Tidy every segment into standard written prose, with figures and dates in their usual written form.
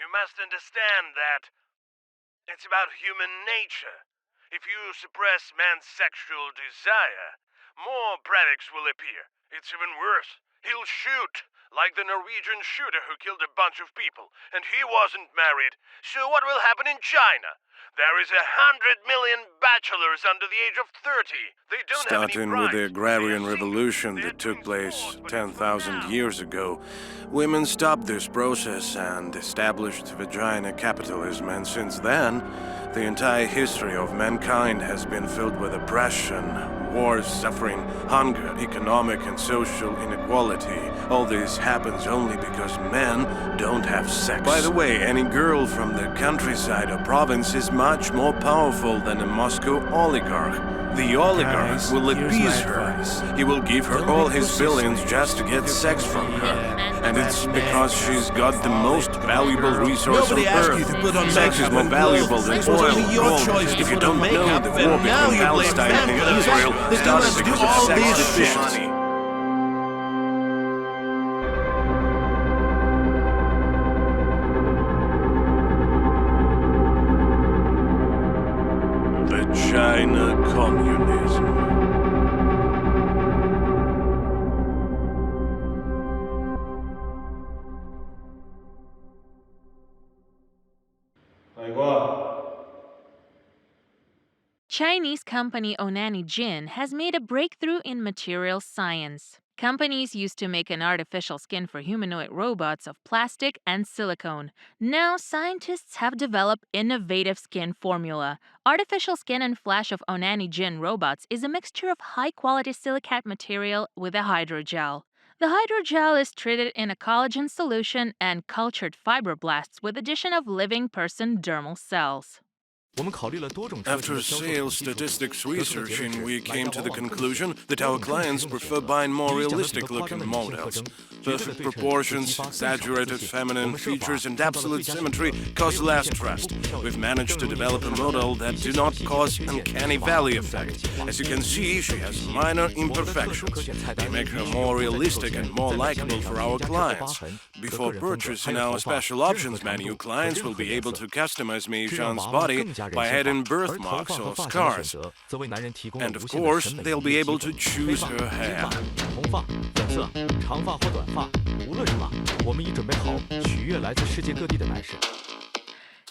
You must understand that it's about human nature. If you suppress man's sexual desire, more predators will appear. It's even worse. He'll shoot, like the Norwegian shooter who killed a bunch of people, and he wasn't married. So what will happen in China? There is 100 million bachelors under the age of 30. They don't have any Starting with the brides. agrarian They are single. revolution They are that took doing place sports, but 10,000 for now, years ago, women stopped this process and established vagina capitalism, and since then, the entire history of mankind has been filled with oppression, wars, suffering, hunger, economic and social inequality. All this happens only because men don't have sex. By the way, any girl from the countryside or province is much more powerful than a Moscow oligarch. The oligarch Guys, will here's appease my her. advice. He will give her Don't all be his pussy billions slaves. just to get sex from her. And it's because she's got the most Nobody valuable resource on asked you earth. to put on Sex is makeup more and valuable clothes. than It was oil only or your gold. choice to If you put on don't know, makeup, the and war now between you blame Palestine and families Israel that do started us do because all of sex this shit. deficiency. The China Communism. Chinese company Onani Jin has made a breakthrough in materials science. Companies used to make an artificial skin for humanoid robots of plastic and silicone. Now, scientists have developed innovative skin formula. Artificial skin and flash of Onani Jin robots is a mixture of high-quality silicate material with a hydrogel. The hydrogel is treated in a collagen solution and cultured fibroblasts with addition of living person dermal cells. After sales statistics researching, we came to the conclusion that our clients prefer buying more realistic-looking models. Perfect proportions, exaggerated feminine features, and absolute symmetry cause less trust. We've managed to develop a model that do not cause uncanny valley effect. As you can see, she has minor imperfections. They make her more realistic and more likable for our clients. Before purchasing our special options menu, clients will be able to customize Mei Zhang's body by adding birthmarks or scars. And of course, they'll be able to choose her hair.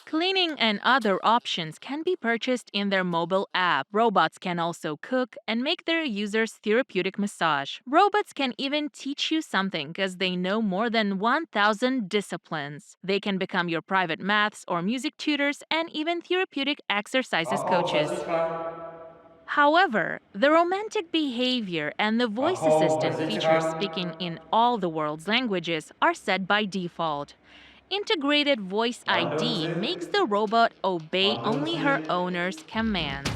Cleaning and other options can be purchased in their mobile app. Robots can also cook and make their users therapeutic massage. Robots can even teach you something because they know more than 1,000 disciplines. They can become your private maths or music tutors and even therapeutic exercises coaches. However, the romantic behavior and the voice assistant features speaking in all the world's languages are set by default. Integrated Voice ID makes the robot obey only her owner's commands.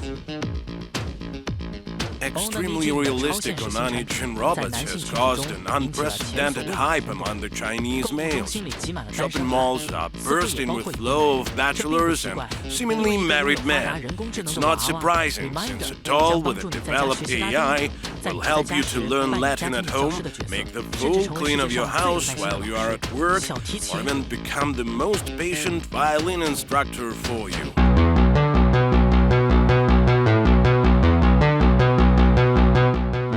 Extremely realistic Onani Jin robots has caused an unprecedented hype among the Chinese males. Shopping malls are bursting with flow of bachelors and seemingly married men. It's not surprising, since a doll with a developed AI will help you to learn Latin at home, make the full clean of your house while you are at work, or even become the most patient violin instructor for you.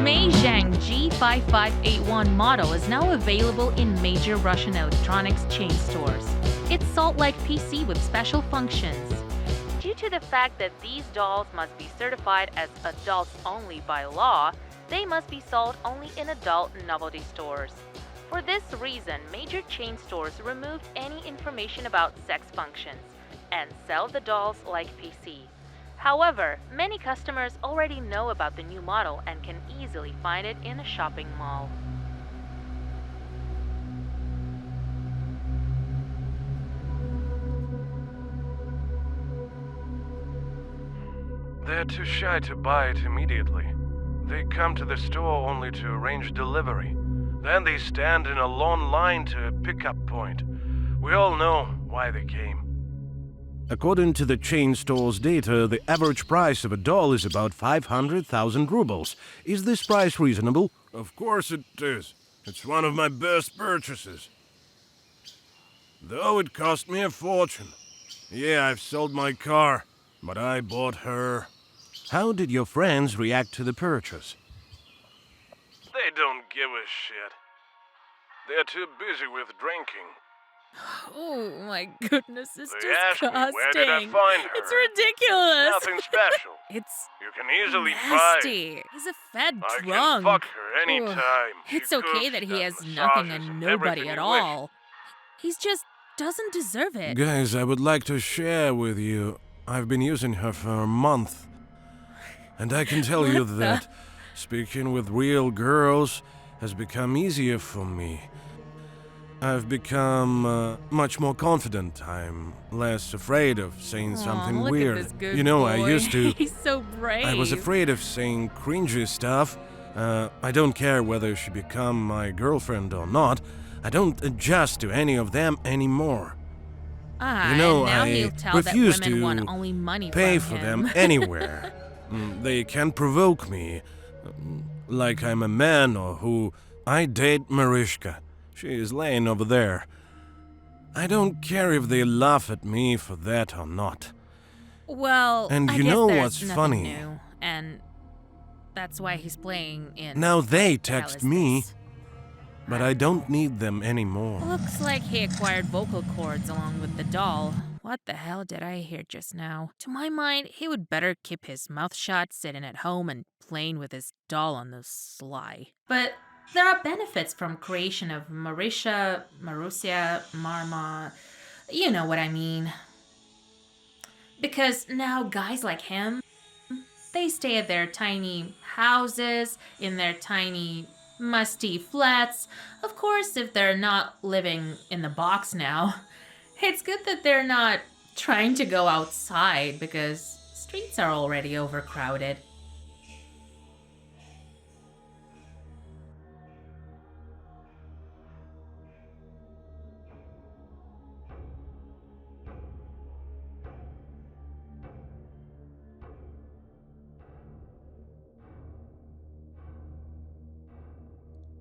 Mei Zhang G5581 model is now available in major Russian electronics chain stores. It's sold like PC with special functions. Due to the fact that these dolls must be certified as adults only by law, they must be sold only in adult novelty stores. For this reason, major chain stores removed any information about sex functions and sell the dolls like PC. However, many customers already know about the new model and can easily find it in a shopping mall. They're too shy to buy it immediately. They come to the store only to arrange delivery. Then they stand in a long line to a pickup point. We all know why they came. According to the chain store's data, the average price of a doll is about 500,000 rubles. Is this price reasonable? Of course it is. It's one of my best purchases. Though it cost me a fortune. Yeah, I've sold my car, but I bought her. How did your friends react to the purchase? They don't give a shit. They're too busy with drinking. Oh my goodness, it's They asked me, disgusting. where did I find her? It's ridiculous. Nothing special. It's You can easily buy. nasty. He's a fat I drunk. can fuck her anytime. Ugh. She It's okay cooks, that he does has nothing massages, and and nobody everything at you wish. all. He's just doesn't deserve it. Guys, I would like to share with you. I've been using her for a month. And I can tell you What the- that speaking with real girls has become easier for me. I've become much more confident. I'm less afraid of saying something Aw, weird. Look at this good You know, boy. I used to. He's so brave. I was afraid of saying cringy stuff. I don't care whether she become my girlfriend or not. I don't adjust to any of them anymore. Ah, You know, and now I he'll tell refuse that women to want only money Pay from for him. them anywhere. They can provoke me, like I'm a man or who. I date Marishka. She is laying over there. I don't care if they laugh at me for that or not. Well, And I you guess know there's what's nothing funny? new, and that's why he's playing in. Now they Hell text is me, this? but I don't need them anymore. Looks like he acquired vocal cords along with the doll. What the hell did I hear just now? To my mind, he would better keep his mouth shut, sitting at home and playing with his doll on the sly. But there are benefits from creation of Marisha, Marussia, Marma. You know what I mean. Because now guys like him, they stay at their tiny houses, in their tiny musty flats. Of course, if they're not living in the box now. It's good that they're not trying to go outside because streets are already overcrowded.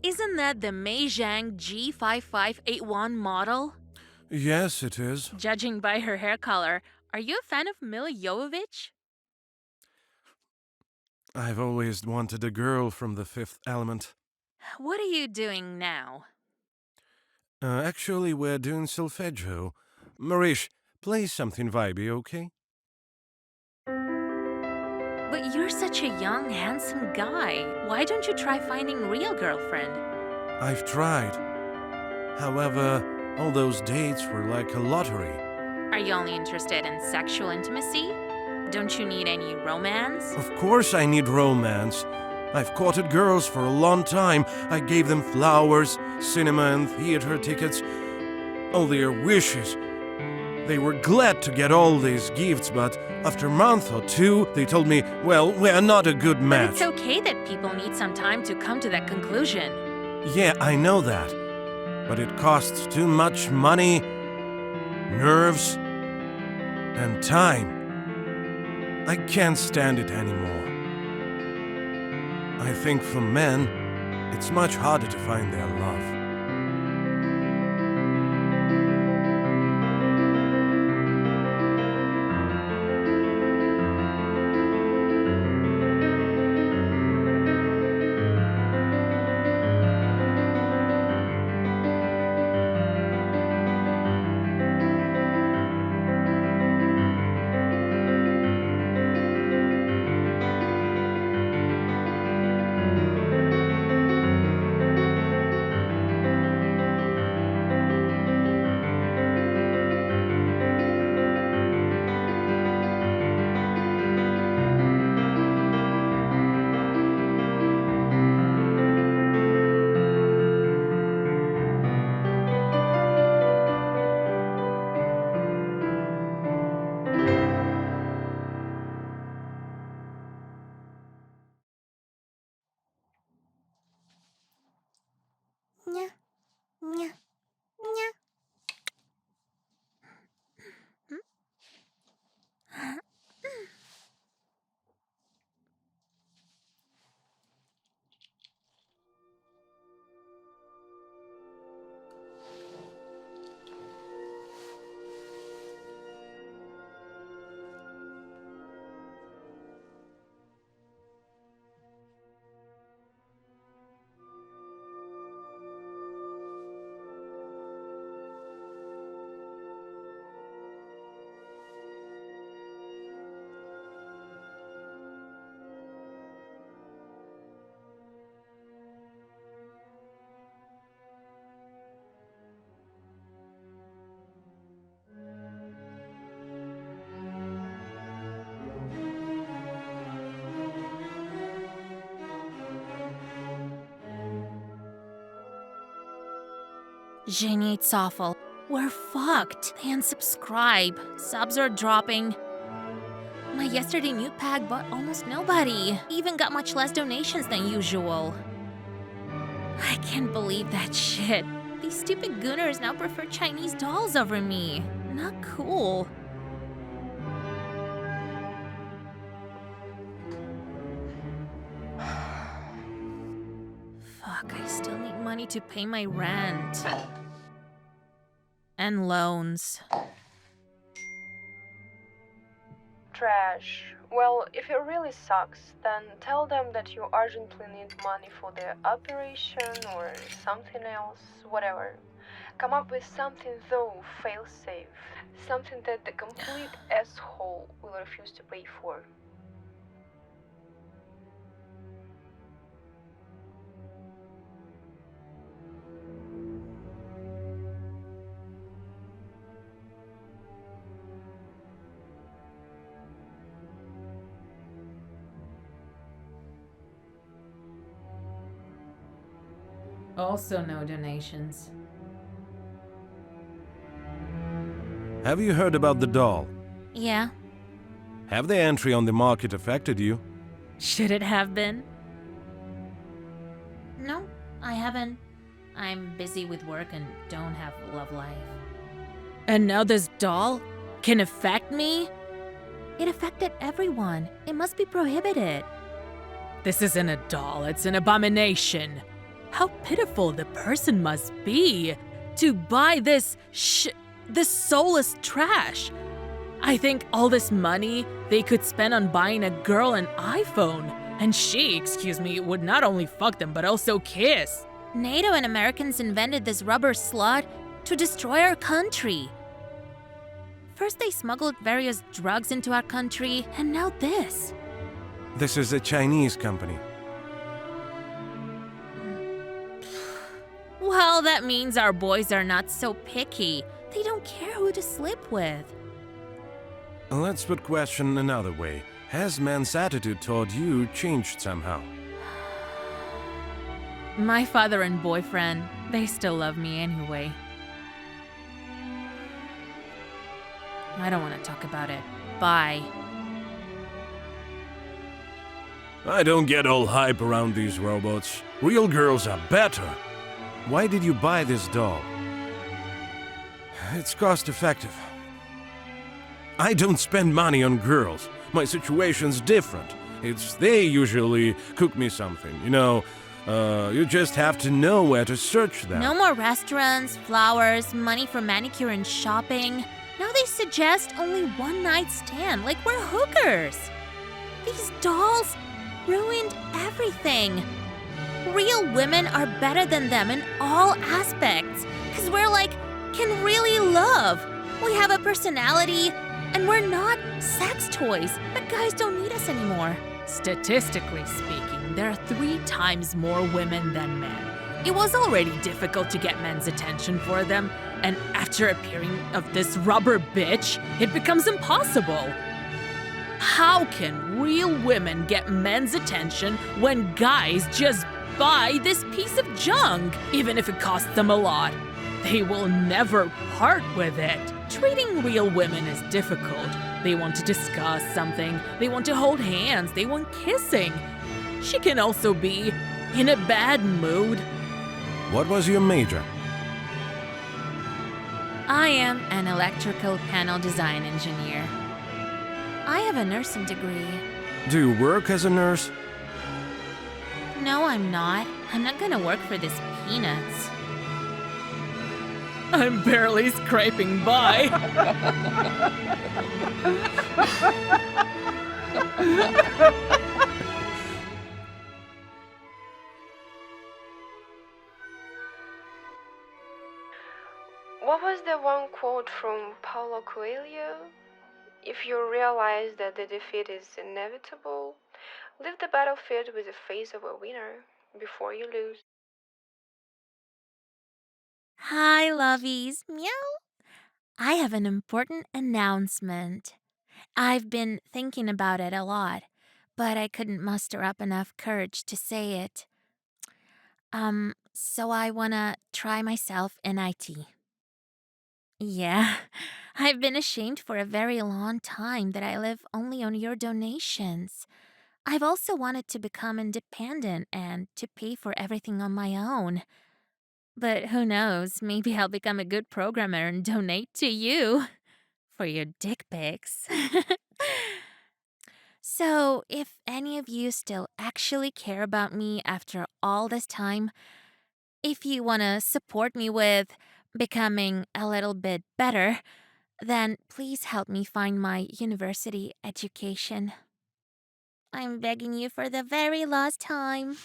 Isn't that the Meizhang G5581 model? Yes, it is. Judging by her hair color, are you a fan of Mila Jovovich? I've always wanted a girl from the Fifth Element. What are you doing now? Actually, we're doing solfeggio. Marish, play something vibey, okay? But you're such a young, handsome guy. Why don't you try finding a real girlfriend? I've tried. However, all those dates were like a lottery. Are you only interested in sexual intimacy? Don't you need any romance? Of course I need romance. I've courted girls for a long time. I gave them flowers, cinema and theater tickets, all their wishes. They were glad to get all these gifts, but after a month or two, they told me, well, we're not a good But match. it's okay that people need some time to come to that conclusion. Yeah, I know that. But it costs too much money, nerves, and time. I can't stand it anymore. I think for men, it's much harder to find their love. Jenny, it's awful. We're fucked. They unsubscribe. Subs are dropping. My yesterday new pack bought almost nobody. Even got much less donations than usual. I can't believe that shit. These stupid gooners now prefer Chinese dolls over me. Not cool. Fuck, I still need money to pay my rent. And loans. Trash. Well, if it really sucks, then tell them that you urgently need money for their operation or something else, whatever. Come up with something though, fail-safe. Something that the complete asshole will refuse to pay for. Also no donations. Have you heard about the doll? Yeah. Have the entry on the market affected you? Should it have been? No, I haven't. I'm busy with work and don't have a love life. And now this doll can affect me? It affected everyone. It must be prohibited. This isn't a doll, it's an abomination. How pitiful the person must be to buy this soulless trash. I think all this money they could spend on buying a girl an iPhone. And she, would not only fuck them but also kiss. NATO and Americans invented this rubber slut to destroy our country. First they smuggled various drugs into our country, and now this. This is a Chinese company. Well, that means our boys are not so picky. They don't care who to sleep with. Let's put question another way. Has man's attitude toward you changed somehow? My father and boyfriend, they still love me anyway. I don't want to talk about it. Bye. I don't get all hype around these robots. Real girls are better. Why did you buy this doll? It's cost effective. I don't spend money on girls. My situation's different. They usually cook me something, you just have to know where to search them. No more restaurants, flowers, money for manicure and shopping. Now they suggest only one night stand, like we're hookers. These dolls ruined everything. Real women are better than them in all aspects, because we're can really love. We have a personality, and we're not sex toys, but guys don't need us anymore. Statistically speaking, there are 3 times more women than men. It was already difficult to get men's attention for them, and after appearing of this rubber bitch, it becomes impossible. How can real women get men's attention when guys just buy this piece of junk, even if it costs them a lot? They will never part with it. Treating real women is difficult. They want to discuss something, they want to hold hands, they want kissing. She can also be in a bad mood. What was your major? I am an electrical panel design engineer. I have a nursing degree. Do you work as a nurse? No, I'm not. I'm not gonna work for this peanuts. I'm barely scraping by. What was the one quote from Paulo Coelho? If you realize that the defeat is inevitable, leave the battlefield with the face of a winner before you lose. Hi, lovies. Meow. I have an important announcement. I've been thinking about it a lot, but I couldn't muster up enough courage to say it. So I wanna try myself in IT. Yeah, I've been ashamed for a very long time that I live only on your donations. I've also wanted to become independent and to pay for everything on my own. But who knows, maybe I'll become a good programmer and donate to you for your dick pics. So, if any of you still actually care about me after all this time, if you want to support me with becoming a little bit better, then please help me find my university education. I'm begging you for the very last time.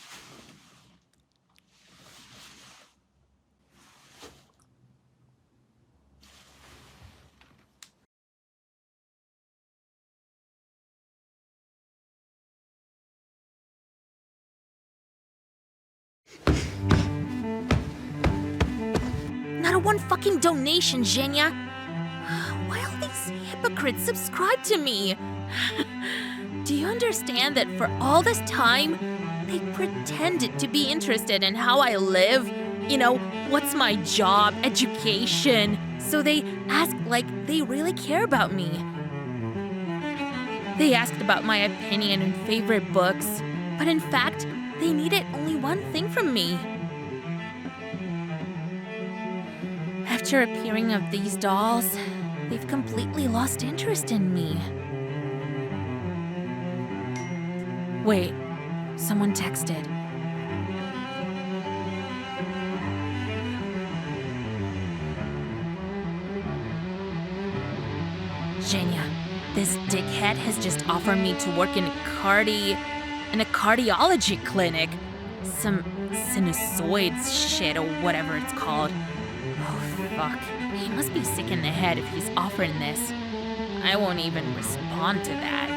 Not a one fucking donation, Zhenya. Why all these hypocrites subscribe to me? Do you understand that for all this time, they pretended to be interested in how I live? You know, what's my job, education? So they ask like they really care about me. They asked about my opinion and favorite books, but in fact, they needed only one thing from me. After appearing of these dolls, they've completely lost interest in me. Wait, someone texted. Zhenya, this dickhead has just offered me to work in a cardiology clinic. Some sinusoids shit or whatever it's called. Oh, fuck. He must be sick in the head if he's offering this. I won't even respond to that.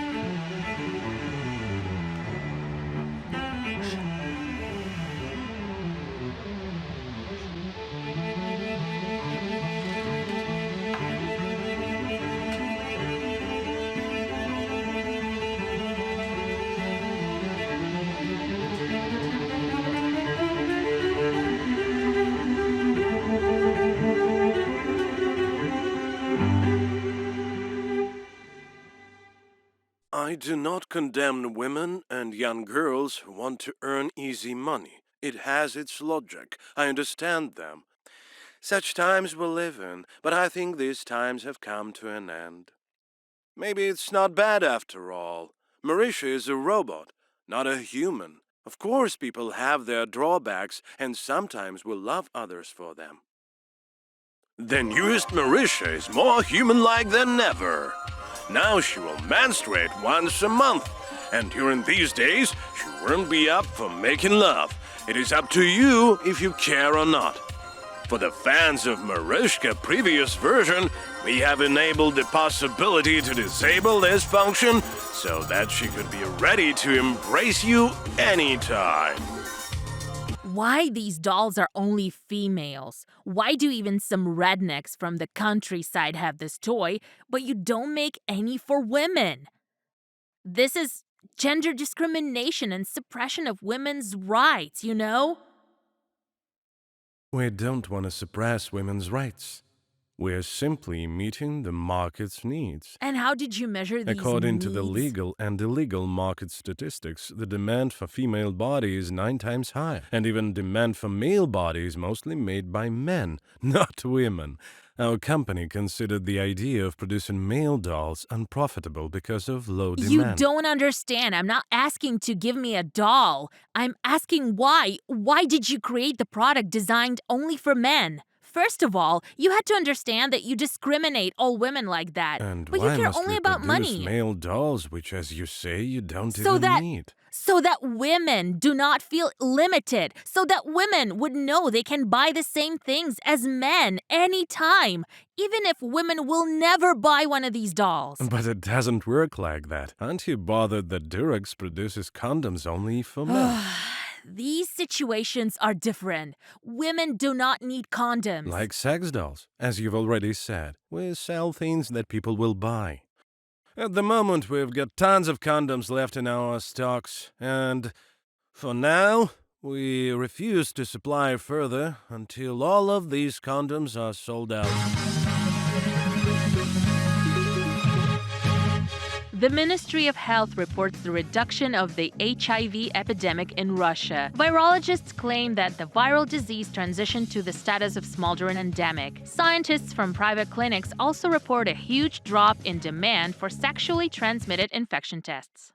I do not condemn women and young girls who want to earn easy money. It has its logic. I understand them. Such times we live in, but I think these times have come to an end. Maybe it's not bad after all. Marisha is a robot, not a human. Of course people have their drawbacks, and sometimes will love others for them. The newest Marisha is more human-like than ever. Now she will menstruate once a month, and during these days she won't be up for making love. It is up to you if you care or not. For the fans of Marishka previous version, we have enabled the possibility to disable this function so that she could be ready to embrace you anytime. Why these dolls are only females? Why do even some rednecks from the countryside have this toy, but you don't make any for women? This is gender discrimination and suppression of women's rights, you know? We don't want to suppress women's rights. We're simply meeting the market's needs. And how did you measure these According to the needs? legal and illegal market statistics, the demand for female bodies is 9 times higher, and even demand for male bodies mostly made by men, not women. Our company considered the idea of producing male dolls unprofitable because of low demand. You don't understand. I'm not asking to give me a doll. I'm asking why. Why did you create the product designed only for men? First of all, you had to understand that you discriminate all women like that. And but why you care must only we about produce money. male dolls, which, as you say, you don't So even that- need? So that women do not feel limited. So that women would know they can buy the same things as men anytime. Even if women will never buy one of these dolls. But it doesn't work like that. Aren't you bothered that Durex produces condoms only for men? These situations are different. Women do not need condoms. Like sex dolls, as you've already said. We sell things that people will buy. At the moment, we've got tons of condoms left in our stocks, and for now, We refuse to supply further until all of these condoms are sold out. The Ministry of Health reports the reduction of the HIV epidemic in Russia. Virologists claim that the viral disease transitioned to the status of smoldering endemic. Scientists from private clinics also report a huge drop in demand for sexually transmitted infection tests.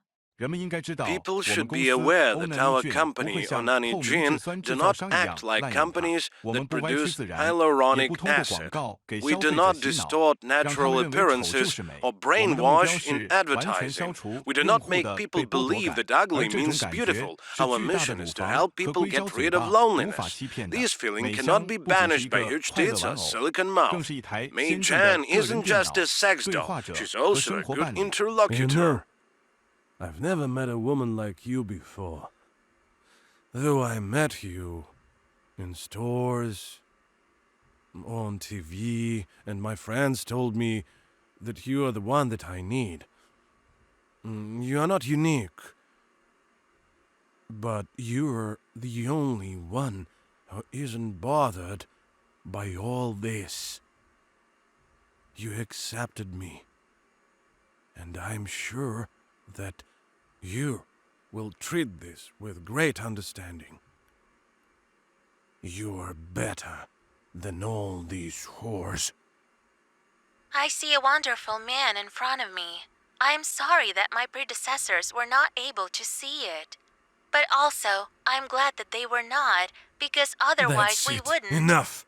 People should be aware that our company, Onani Gin, do not act like companies that produce hyaluronic acid. We do not distort natural appearances or brainwash in advertising. We do not make people believe that ugly means beautiful. Our mission is to help people get rid of loneliness. This feeling cannot be banished by huge tits or silicon mouth. Mei Zhan isn't just a sex doll, she's also a good interlocutor. I've never met a woman like you before. Though I met you in stores, on TV, and my friends told me that you are the one that I need. You are not unique, but you're the only one who isn't bothered by all this. You accepted me, and I'm sure that you will treat this with great understanding. You're better than all these whores. I see a wonderful man in front of me. I am sorry that my predecessors were not able to see it. But also, I'm glad that they were not, because otherwise we wouldn't. Enough!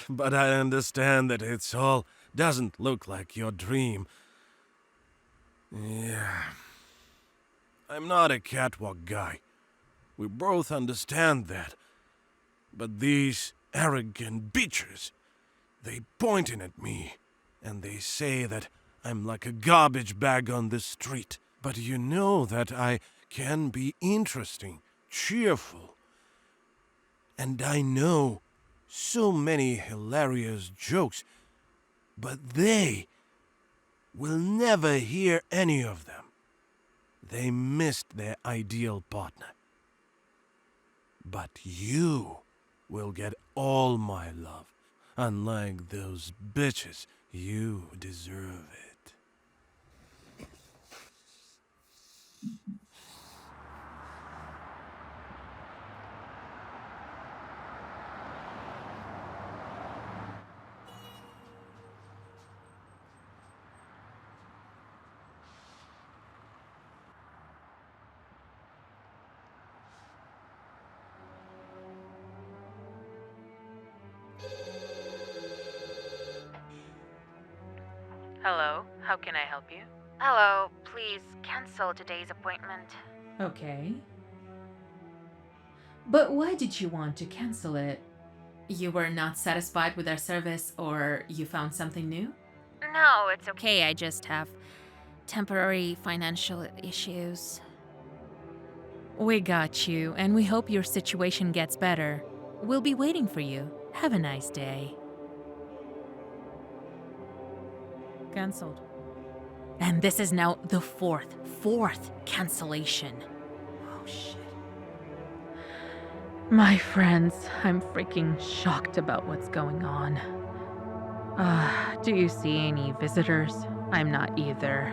But I understand that it's all doesn't look like your dream. Yeah. I'm not a catwalk guy. We both understand that. But these arrogant bitches, they pointing at me, and they say that I'm like a garbage bag on the street. But you know that I can be interesting, cheerful. And I know so many hilarious jokes, but they will never hear any of them. They missed their ideal partner. But you will get all my love. Unlike those bitches, you deserve it. Hello, how can I help you? Hello, please cancel today's appointment. Okay. But why did you want to cancel it? You were not satisfied with our service, or you found something new? No, it's okay. I just have temporary financial issues. We got you, and we hope your situation gets better. We'll be waiting for you. Have a nice day. Cancelled. And this is now the fourth cancellation. Oh, shit. My friends, I'm freaking shocked about what's going on. Do you see any visitors? I'm not either.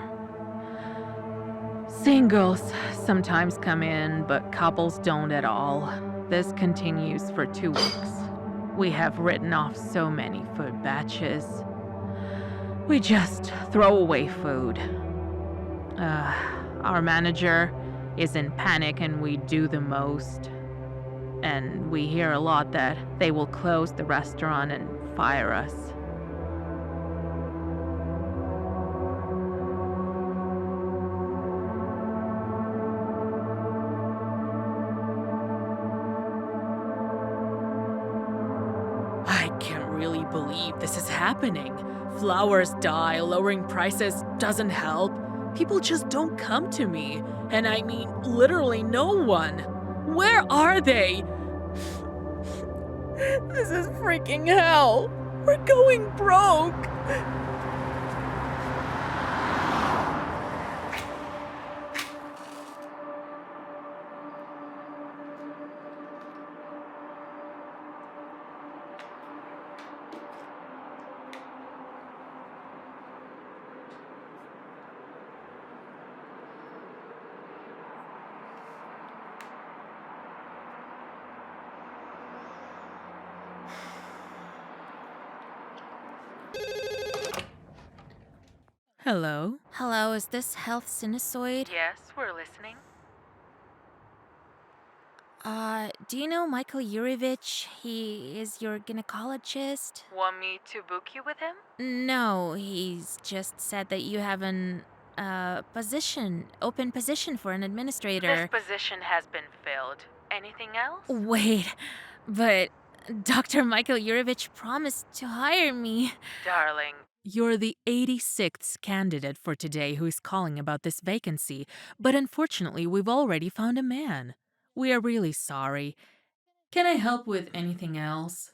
Singles sometimes come in, but couples don't at all. This continues for 2 weeks. We have written off so many food batches. We just throw away food. Our manager is in panic and we do the most. And we hear a lot that they will close the restaurant and fire us. I can't really believe this is happening. Flowers die, lowering prices doesn't help. People just don't come to me. And I mean, literally no one. Where are they? This is freaking hell. We're going broke. Hello? Hello, is this Health Sinusoid? Yes, we're listening. Do you know Michael Yurevich? He is your gynecologist? Want me to book you with him? No, he's just said that you have an, open position for an administrator. This position has been filled. Anything else? Wait, but Dr. Michael Yurevich promised to hire me. Darling, you're the 86th candidate for today who is calling about this vacancy, but unfortunately, we've already found a man. We are really sorry. Can I help with anything else?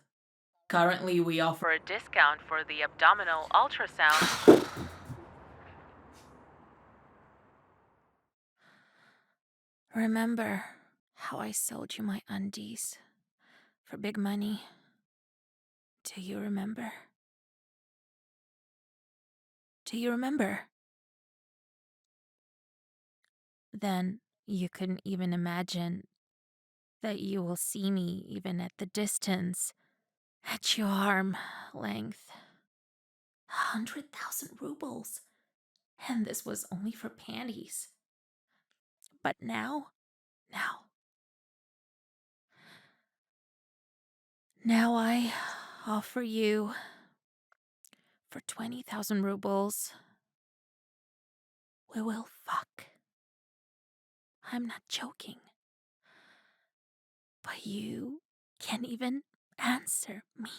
Currently, we offer a discount for the abdominal ultrasound. Remember how I sold you my undies for big money? Do you remember? Do you remember? Then you couldn't even imagine that you will see me even at the distance, at your arm length. 100,000 rubles. And this was only for panties. But now I offer you for 20,000 rubles. We will fuck. I'm not joking. But you can't even answer me.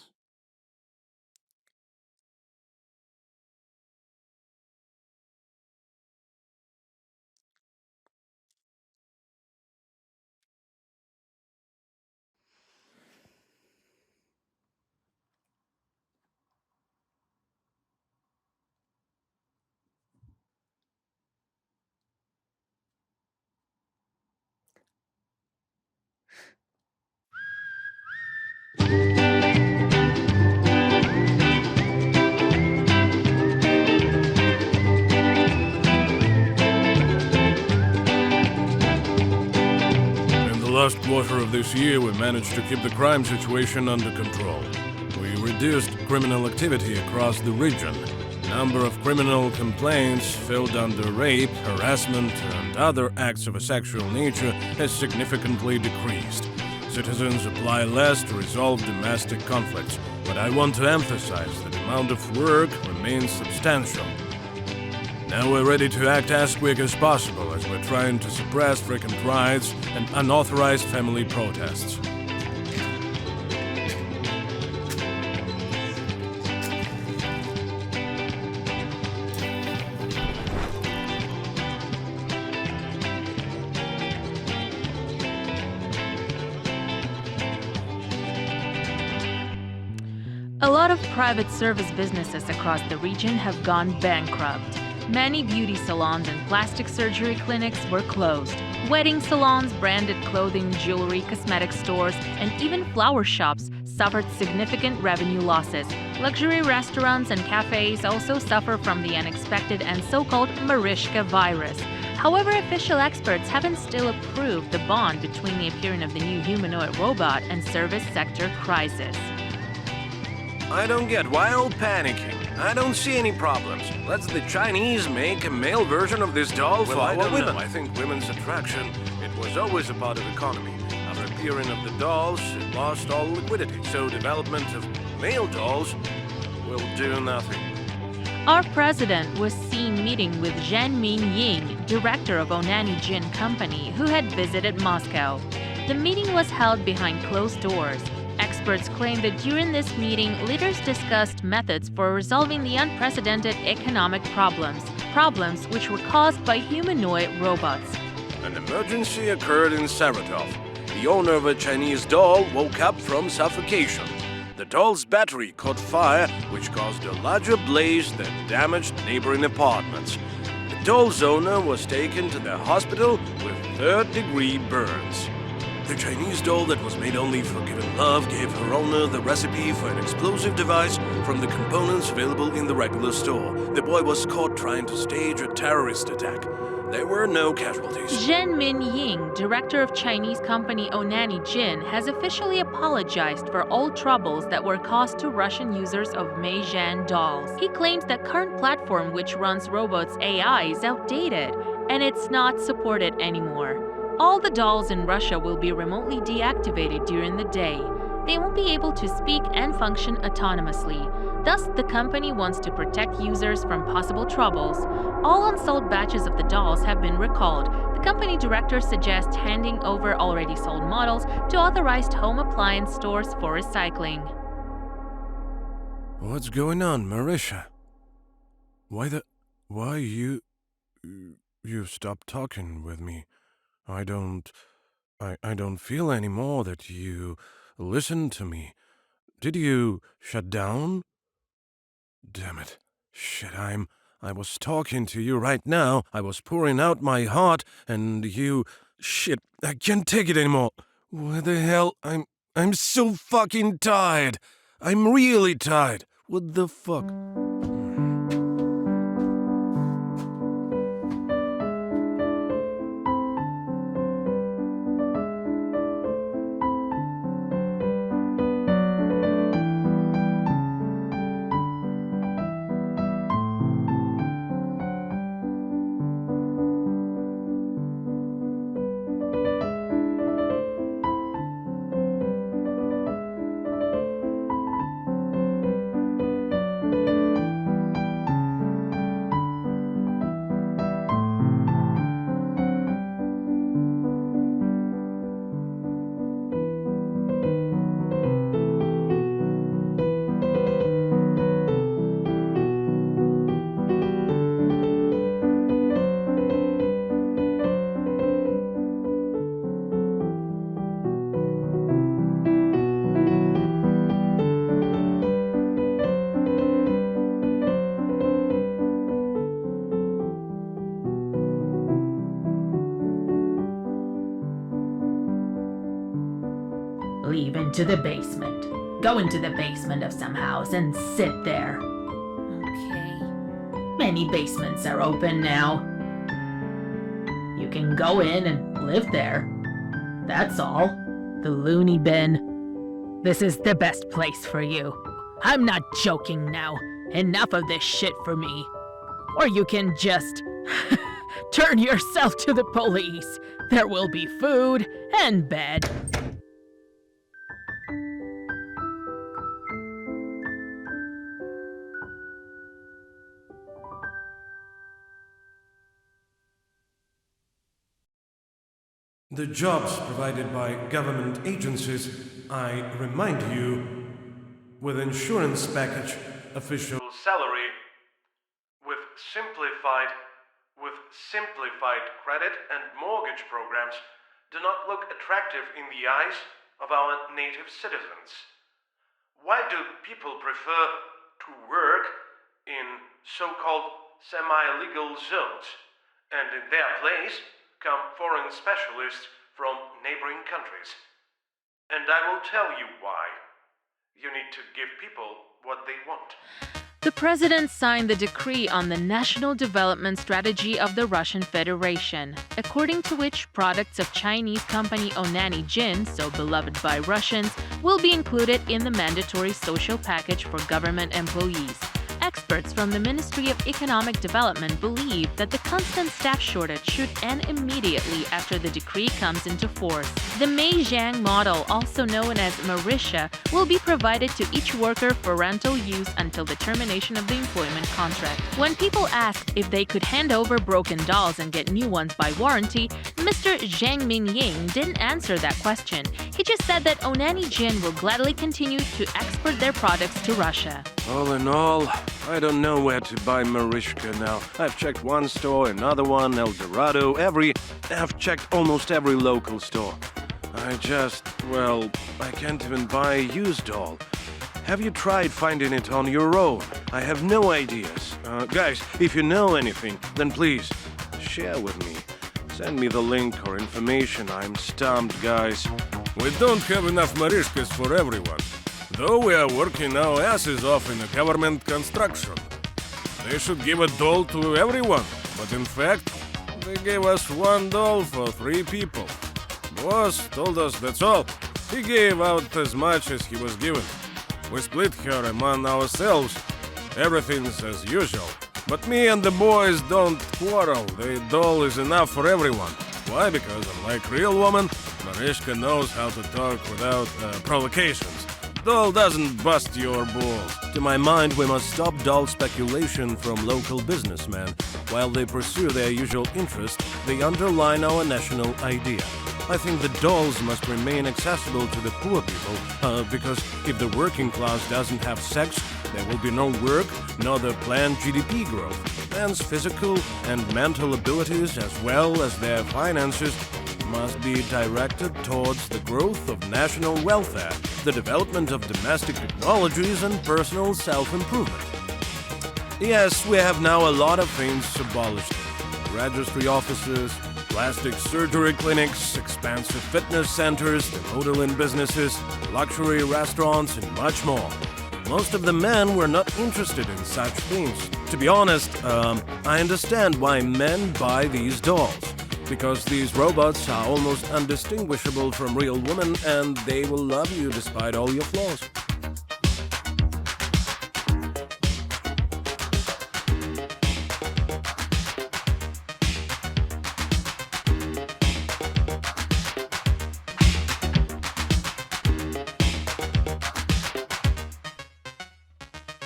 Last quarter of this year, we managed to keep the crime situation under control. We reduced criminal activity across the region. Number of criminal complaints filed under rape, harassment, and other acts of a sexual nature has significantly decreased. Citizens apply less to resolve domestic conflicts, but I want to emphasize that the amount of work remains substantial. Now we're ready to act as quick as possible as we're trying to suppress frequent riots and unauthorized family protests. A lot of private service businesses across the region have gone bankrupt. Many beauty salons and plastic surgery clinics were closed. Wedding salons, branded clothing, jewelry, cosmetic stores, and even flower shops suffered significant revenue losses. Luxury restaurants and cafes also suffer from the unexpected and so-called Marishka virus. However, official experts haven't still approved the bond between the appearance of the new humanoid robot and service sector crisis. I don't get why all panicking. I don't see any problems. Let the Chinese make a male version of this doll for our women. I think women's attraction, it was always a part of economy. After appearing of the dolls, it lost all liquidity. So development of male dolls will do nothing. Our president was seen meeting with Zhang Mingying, director of Onani Gin Company, who had visited Moscow. The meeting was held behind closed doors. Experts claim that during this meeting, leaders discussed methods for resolving the unprecedented economic problems which were caused by humanoid robots. An emergency occurred in Saratov. The owner of a Chinese doll woke up from suffocation. The doll's battery caught fire, which caused a larger blaze that damaged neighboring apartments. The doll's owner was taken to the hospital with third-degree burns. The Chinese doll that was made only for giving love gave her owner the recipe for an explosive device from the components available in the regular store. The boy was caught trying to stage a terrorist attack. There were no casualties. Zhen Min-ying, director of Chinese company Onani Jin, has officially apologized for all troubles that were caused to Russian users of Meizhang dolls. He claims that current platform which runs robots AI is outdated and it's not supported anymore. All the dolls in Russia will be remotely deactivated during the day. They won't be able to speak and function autonomously. Thus, the company wants to protect users from possible troubles. All unsold batches of the dolls have been recalled. The company director suggests handing over already sold models to authorized home appliance stores for recycling. What's going on, Marisha? Why you stopped talking with me? I don't feel anymore that you listen to me. Did you shut down? Damn it. Shit, I was talking to you right now. I was pouring out my heart, and you... Shit, I can't take it anymore. What the hell? I'm so fucking tired. I'm really tired. What the fuck? Leave into the basement. Go into the basement of some house and sit there. Okay. Many basements are open now. You can go in and live there. That's all. The loony bin. This is the best place for you. I'm not joking now. Enough of this shit for me. Or you can just turn yourself to the police. There will be food and bed. The jobs provided by government agencies, I remind you, with insurance package, official salary, with simplified credit and mortgage programs, do not look attractive in the eyes of our native citizens. Why do people prefer to work in so-called semi-legal zones, and in their place come foreign specialists from neighboring countries? And I will tell you why. You need to give people what they want. The president signed the decree on the National Development Strategy of the Russian Federation, according to which products of Chinese company Onani Jin, so beloved by Russians, will be included in the mandatory social package for government employees. Experts from the Ministry of Economic Development believe that the constant staff shortage should end immediately after the decree comes into force. The Meizhang model, also known as Marisha, will be provided to each worker for rental use until the termination of the employment contract. When people asked if they could hand over broken dolls and get new ones by warranty, Mr. Zheng Min-ying didn't answer that question. He just said that Onani Jin will gladly continue to export their products to Russia. All in all, I don't know where to buy Marishka now. I've checked one store, another one, El Dorado, I've checked almost every local store. I can't even buy a used doll. Have you tried finding it on your own? I have no ideas. Guys, if you know anything, then please, share with me. Send me the link or information. I'm stumped, guys. We don't have enough Marishkas for everyone. Though we are working our asses off in a government construction. They should give a doll to everyone, but in fact, They gave us one doll for 3 people. Boss told us that's all. He gave out as much as he was given. We split her among ourselves. Everything's as usual. But me and the boys don't quarrel. The doll is enough for everyone. Why? Because unlike real woman, Marishka knows how to talk without provocations. Doll doesn't bust your balls. To my mind, we must stop doll speculation from local businessmen. While they pursue their usual interest, they underline our national idea. I think the dolls must remain accessible to the poor people, because if the working class doesn't have sex, there will be no work, nor the planned GDP growth. Men's physical and mental abilities, as well as their finances, must be directed towards the growth of national welfare, the development of domestic technologies, and personal self-improvement. Yes, we have now a lot of things abolished. Registry offices, plastic surgery clinics, expensive fitness centers, the modeling businesses, luxury restaurants, and much more. Most of the men were not interested in such things. To be honest, I understand why men buy these dolls. Because these robots are almost undistinguishable from real women, and they will love you despite all your flaws.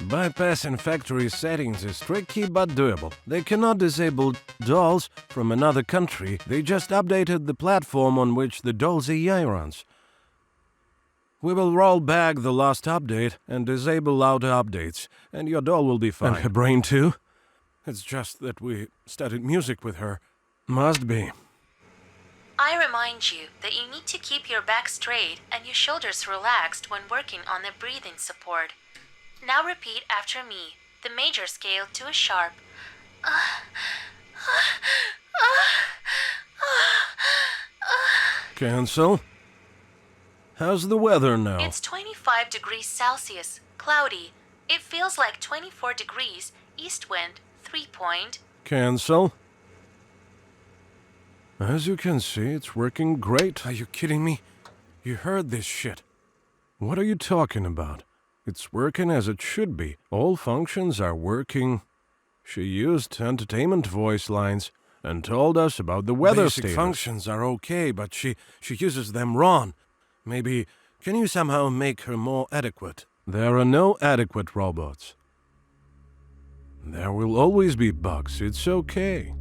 Bypassing factory settings is tricky but doable. They cannot disable dolls from another country. They just updated the platform on which the doll's AI runs. We will roll back the last update and disable outer updates, and your doll will be fine. And her brain too? It's just that we studied music with her. Must be. I remind you that you need to keep your back straight and your shoulders relaxed when working on the breathing support. Now repeat after me, the major scale to a sharp. Cancel. How's the weather now? It's 25 degrees Celsius, cloudy. It feels like 24 degrees, east wind, 3 point. Cancel. As you can see, it's working great. Are you kidding me? You heard this shit. What are you talking about? It's working as it should be. All functions are working. She used entertainment voice lines and told us about the weather status. Basic functions are okay, but she uses them wrong. Maybe, can you somehow make her more adequate? There are no adequate robots. There will always be bugs. It's okay.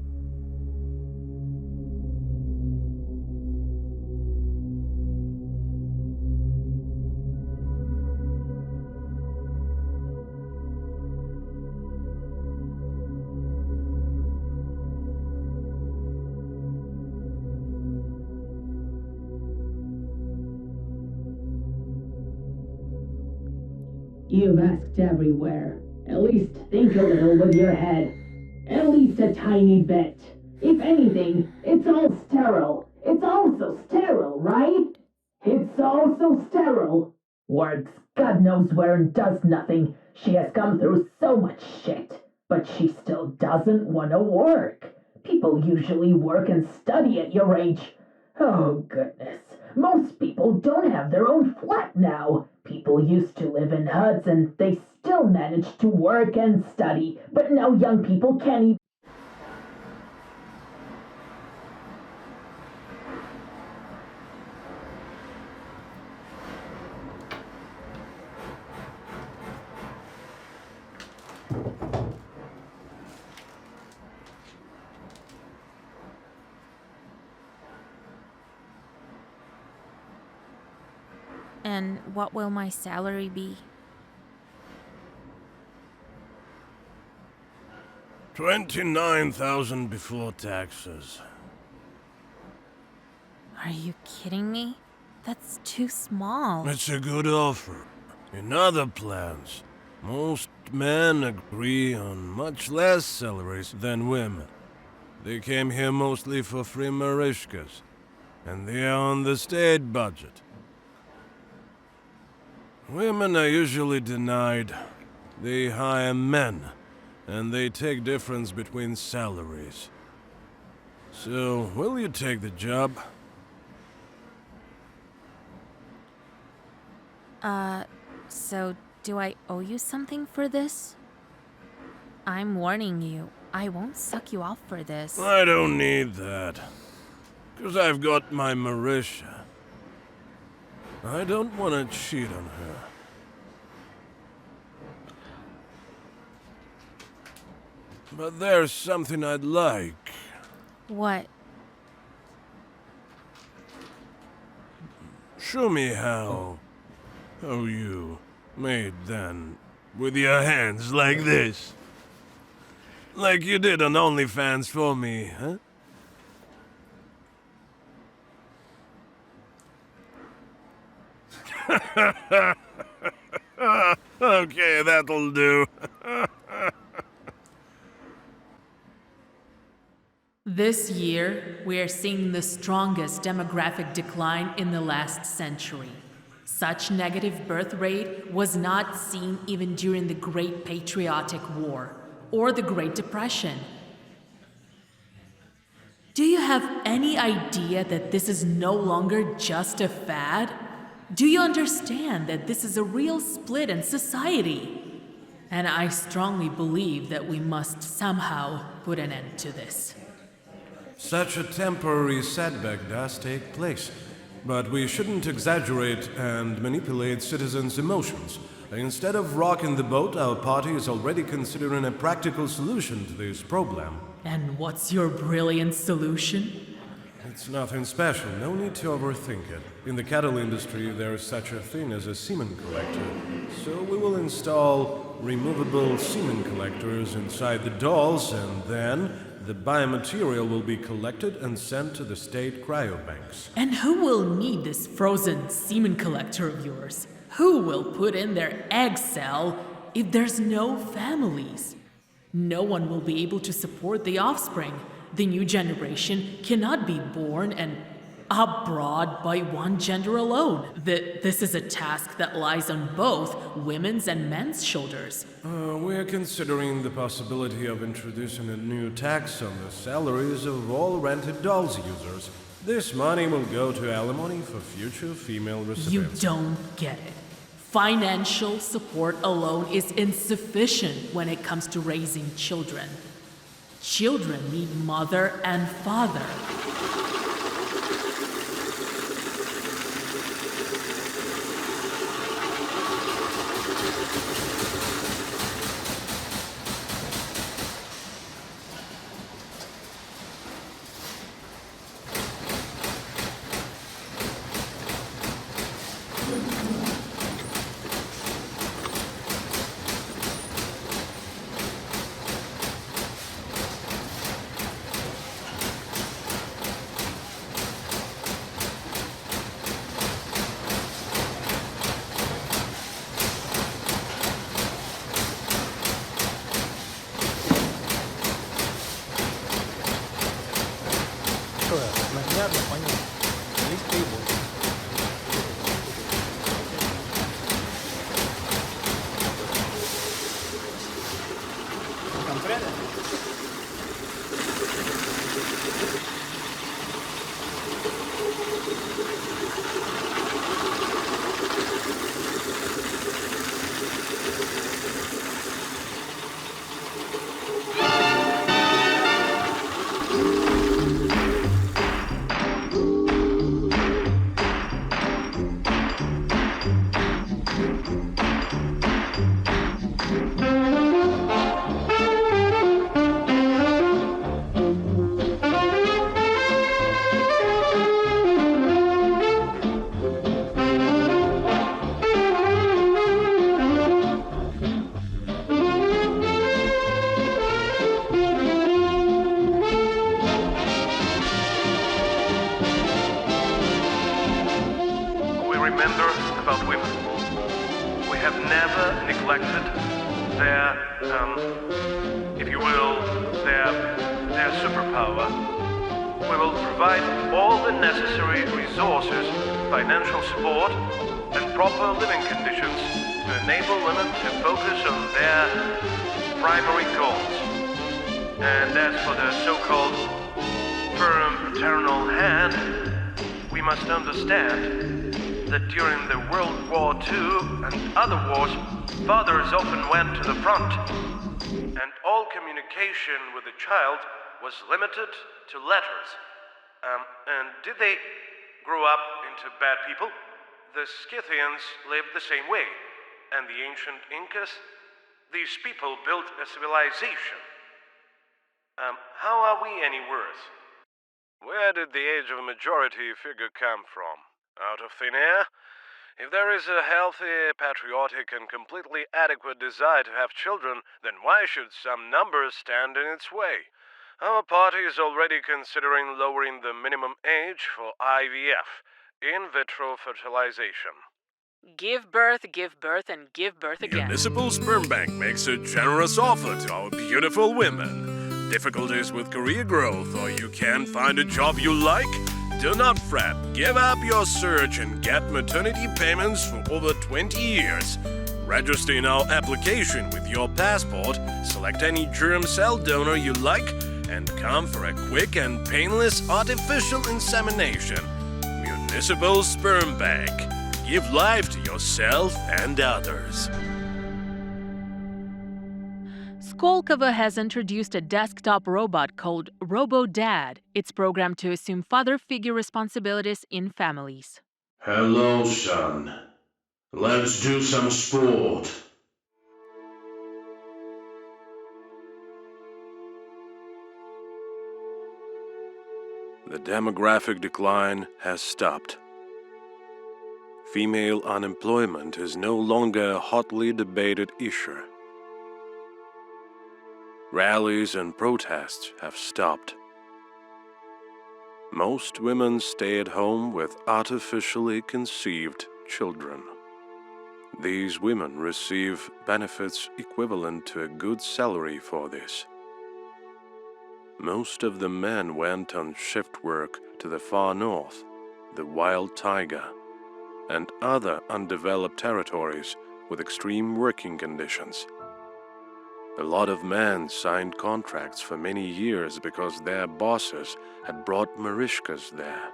You've asked everywhere. At least think a little with your head. At least a tiny bit. If anything, it's all sterile. It's all so sterile, right? It's all so sterile. Works God knows where and does nothing. She has come through so much shit. But she still doesn't want to work. People usually work and study at your age. Oh, goodness. Most people don't have their own flat now. People used to live in huts and they still manage to work and study. But now young people can't even... And what will my salary be? 29,000 before taxes. Are you kidding me? That's too small. It's a good offer. In other plans, most men agree on much less salaries than women. They came here mostly for free Marishkas, and they are on the state budget. Women are usually denied. They hire men, and they take difference between salaries. So, will you take the job? So do I owe you something for this? I'm warning you, I won't suck you off for this. I don't need that. 'Cause I've got my Marisha. I don't want to cheat on her. But there's something I'd like. What? Show me how you made then with your hands like this. Like you did on OnlyFans for me, huh? Okay, that'll do. This year, we are seeing the strongest demographic decline in the last century. Such negative birth rate was not seen even during the Great Patriotic War or the Great Depression. Do you have any idea that this is no longer just a fad? Do you understand that this is a real split in society? And I strongly believe that we must somehow put an end to this. Such a temporary setback does take place, but we shouldn't exaggerate and manipulate citizens' emotions. Instead of rocking the boat, our party is already considering a practical solution to this problem. And what's your brilliant solution? It's nothing special, no need to overthink it. In the cattle industry, there is such a thing as a semen collector. So we will install removable semen collectors inside the dolls, and then the biomaterial will be collected and sent to the state cryobanks. And who will need this frozen semen collector of yours? Who will put in their egg cell if there's no families? No one will be able to support the offspring. The new generation cannot be born and abroad by one gender alone. This is a task that lies on both women's and men's shoulders. We're considering the possibility of introducing a new tax on the salaries of all rented dolls users. This money will go to alimony for future female You recipients. don't get it. Financial support alone is insufficient when it comes to raising children. Children need mother and father. Наглядно понятно. Есть требования. Конкретно? Remember about women. We have never neglected their, if you will, their superpower. We will provide all the necessary resources, financial support, and proper living conditions to enable women to focus on their primary goals. And as for the so-called firm paternal hand, we must understand that during the World War II and other wars, fathers often went to the front, and all communication with the child was limited to letters. And did they grow up into bad people? The Scythians lived the same way, and the ancient Incas, these people built a civilization. How are we any worse? Where did the age of majority figure come from? Out of thin air? If there is a healthy, patriotic, and completely adequate desire to have children, then why should some numbers stand in its way? Our party is already considering lowering the minimum age for IVF, in vitro fertilization. Give birth, and give birth again. Municipal Sperm Bank makes a generous offer to our beautiful women. Difficulties with career growth, or you can't find a job you like? Do not fret. Give up your search and get maternity payments for over 20 years. Register in our application with your passport, select any germ cell donor you like, and come for a quick and painless artificial insemination. Municipal Sperm Bank. Give life to yourself and others. Skolkovo has introduced a desktop robot called RoboDad. It's programmed to assume father figure responsibilities in families. Hello, son. Let's do some sport. The demographic decline has stopped. Female unemployment is no longer a hotly debated issue. Rallies and protests have stopped. Most women stay at home with artificially conceived children. These women receive benefits equivalent to a good salary for this. Most of the men went on shift work to the far north, the wild taiga, and other undeveloped territories with extreme working conditions. A lot of men signed contracts for many years because their bosses had brought Marishkas there.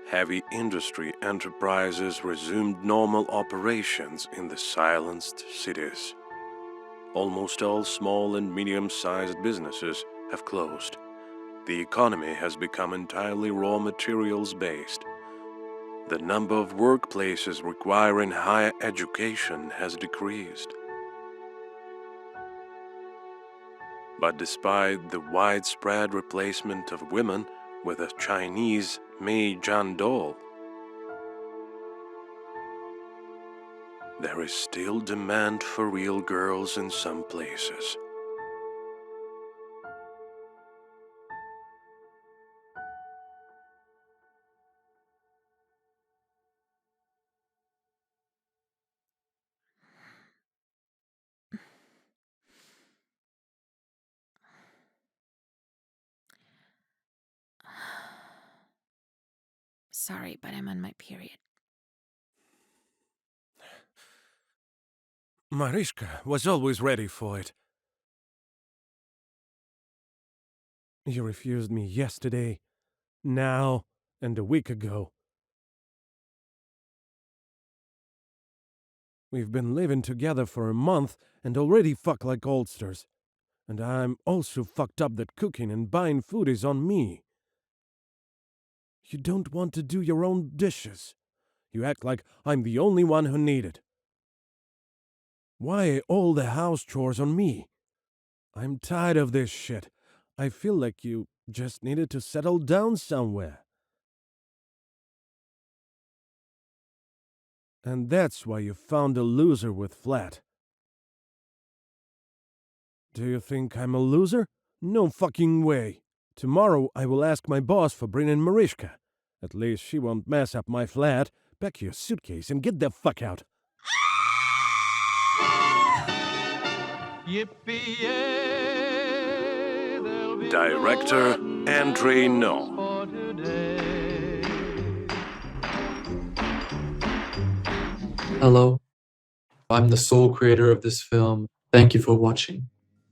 Heavy industry enterprises resumed normal operations in the silenced cities. Almost all small and medium-sized businesses have closed. The economy has become entirely raw materials-based. The number of workplaces requiring higher education has decreased. But despite the widespread replacement of women with a Chinese Mei Jan doll, there is still demand for real girls in some places. Sorry, but I'm on my period. Marishka was always ready for it. You refused me yesterday, now, and a week ago. We've been living together for a month and already fuck like oldsters. And I'm also fucked up that cooking and buying food is on me. You don't want to do your own dishes. You act like I'm the only one who need it. Why all the house chores on me? I'm tired of this shit. I feel like you just needed to settle down somewhere. And that's why you found a loser with Flat. Do you think I'm a loser? No fucking way. Tomorrow I will ask my boss for bringing Marishka. At least she won't mess up my flat. Pack your suitcase and get the fuck out. Director Andrei No. Hello, I'm the sole creator of this film. Thank you for watching.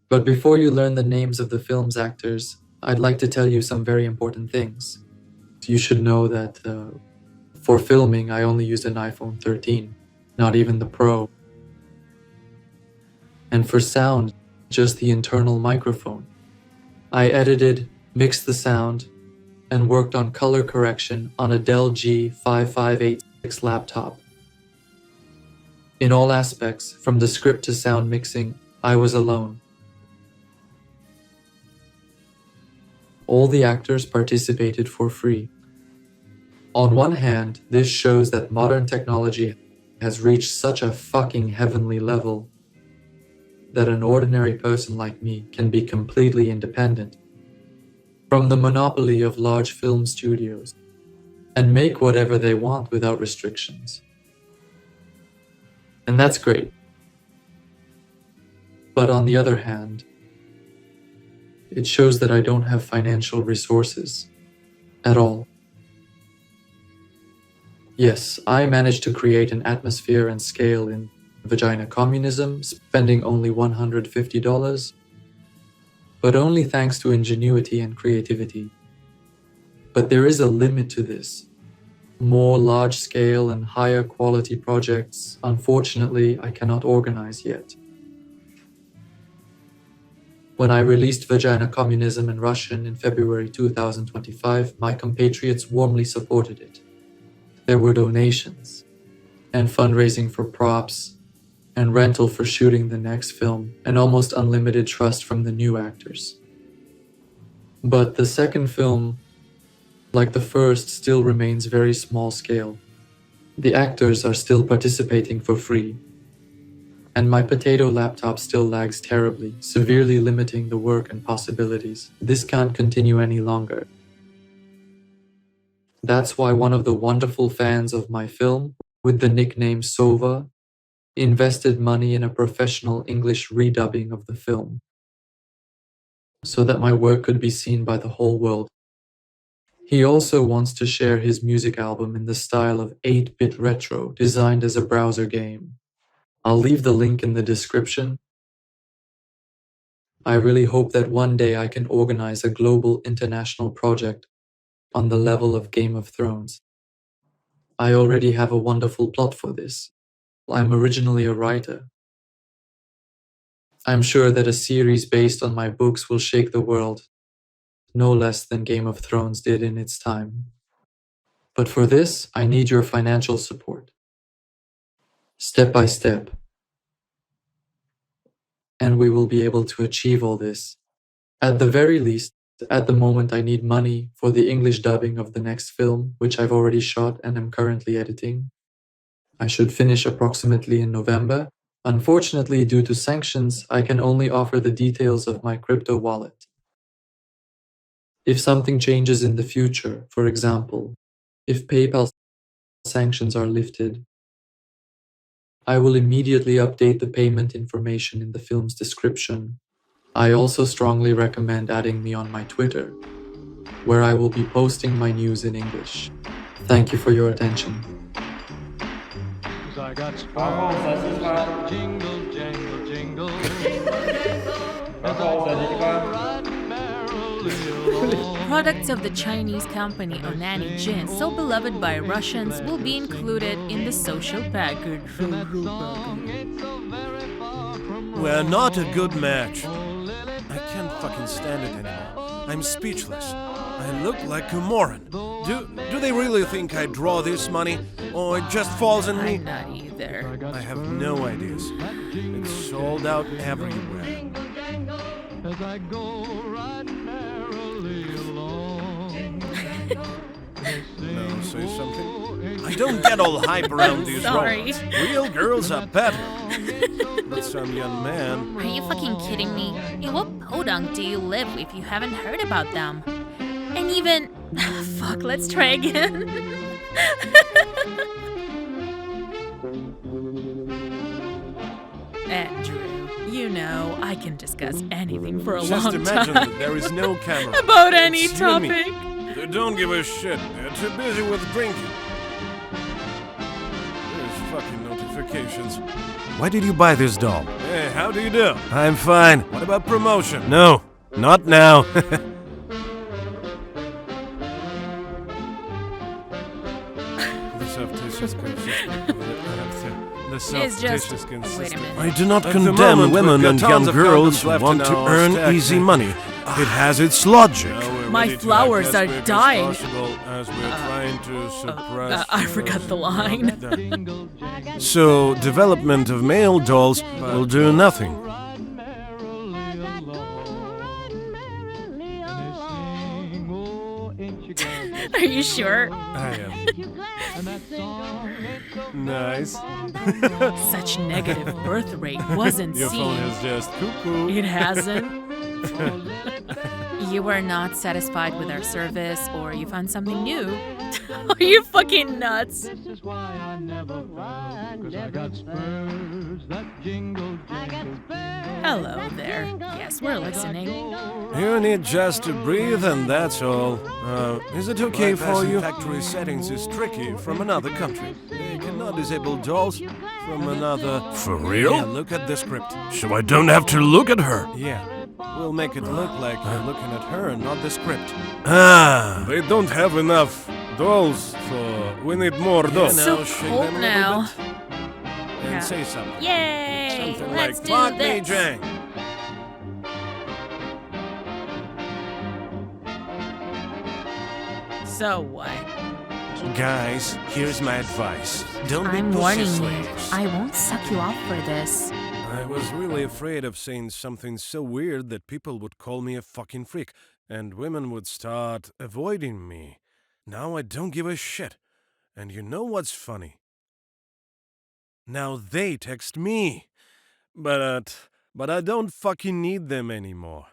But before you learn the names of the film's actors, I'd like to tell you some very important things. You should know that for filming, I only used an iPhone 13, not even the Pro. And for sound, just the internal microphone. I edited, mixed the sound, and worked on color correction on a Dell G5586 laptop. In all aspects, from the script to sound mixing, I was alone. All the actors participated for free. On one hand, this shows that modern technology has reached such a fucking heavenly level that an ordinary person like me can be completely independent from the monopoly of large film studios and make whatever they want without restrictions. And that's great. But on the other hand, it shows that I don't have financial resources at all. Yes, I managed to create an atmosphere and scale in Vagina Communism, spending only $150, but only thanks to ingenuity and creativity. But there is a limit to this. More large-scale and higher quality projects, unfortunately, I cannot organize yet. When I released Vagina Communism in Russian in February 2025, my compatriots warmly supported it. There were donations, and fundraising for props, and rental for shooting the next film, and almost unlimited trust from the new actors. But the second film, like the first, still remains very small scale. The actors are still participating for free, and my potato laptop still lags terribly, severely limiting the work and possibilities. This can't continue any longer. That's why one of the wonderful fans of my film, with the nickname Sova, invested money in a professional English redubbing of the film, so that my work could be seen by the whole world. He also wants to share his music album in the style of 8-bit retro, designed as a browser game. I'll leave the link in the description. I really hope that one day I can organize a global international project on the level of Game of Thrones. I already have a wonderful plot for this. I'm originally a writer. I'm sure that a series based on my books will shake the world, no less than Game of Thrones did in its time. But for this, I need your financial support. Step by step. And we will be able to achieve all this. At the very least, at the moment I need money for the English dubbing of the next film, which I've already shot and am currently editing. I should finish approximately in November. Unfortunately, due to sanctions, I can only offer the details of my crypto wallet. If something changes in the future, for example, if PayPal sanctions are lifted, I will immediately update the payment information in the film's description. I also strongly recommend adding me on my Twitter, where I will be posting my news in English. Thank you for your attention. I got spurs, jingle, jangle, jingle. Products of the Chinese company Onani Gin, so beloved by Russians, will be included in the social package. We're not a good match. I can't fucking stand it anymore. I'm speechless. I look like a moron. Do they really think I draw this money, or it just falls on me? I'm not either. I have no ideas. It's sold out everywhere. As I go right merrily along. No, say something. I don't get all hype around these robots. Real girls are better. But some young man... Are you fucking kidding me? In what podunk do you live if you haven't heard about them? And even... Fuck, let's try again. Andrew, you know, I can discuss anything for a long time. Just imagine that there is no camera. About any topic. They don't give a shit. They're too busy with drinking. There's fucking notifications. Why did you buy this doll? Hey, how do you do? I'm fine. What about promotion? No, not now. surreptitious It's just. Wait a minute. I do not At the condemn moment, women we've got and tons young of girls condoms who left want in to our earn stack. easy money. It has its logic. My flowers are dying. I forgot the line. So, development of male dolls will do nothing. Are you sure? I am. Nice. Such negative birth rate wasn't Your phone seen. is just cuckoo. It hasn't. You were not satisfied with our service, or you found something new. Are you fucking nuts? This is why I never felt, 'cause I got spurs that jingle, jingle. Hello there. Yes, we're listening. You need just to breathe and that's all. Is it okay for you? Factory settings is tricky from another country. They cannot disable dolls from another... For real? Yeah, look at the script. So I don't have to look at her? Yeah. We'll make it look like you're looking at her and not the script. Ah! They don't have enough dolls, so we need more dolls. It's so cold now. And say something. Yay! Something Let's like, do "Fuck me, this." Jang." So what? Guys, here's my advice. Don't I'm be pussy warning you. slaves. I won't suck you off for this. I was really afraid of saying something so weird that people would call me a fucking freak, and women would start avoiding me. Now I don't give a shit. And you know what's funny? Now they text me. But I don't fucking need them anymore.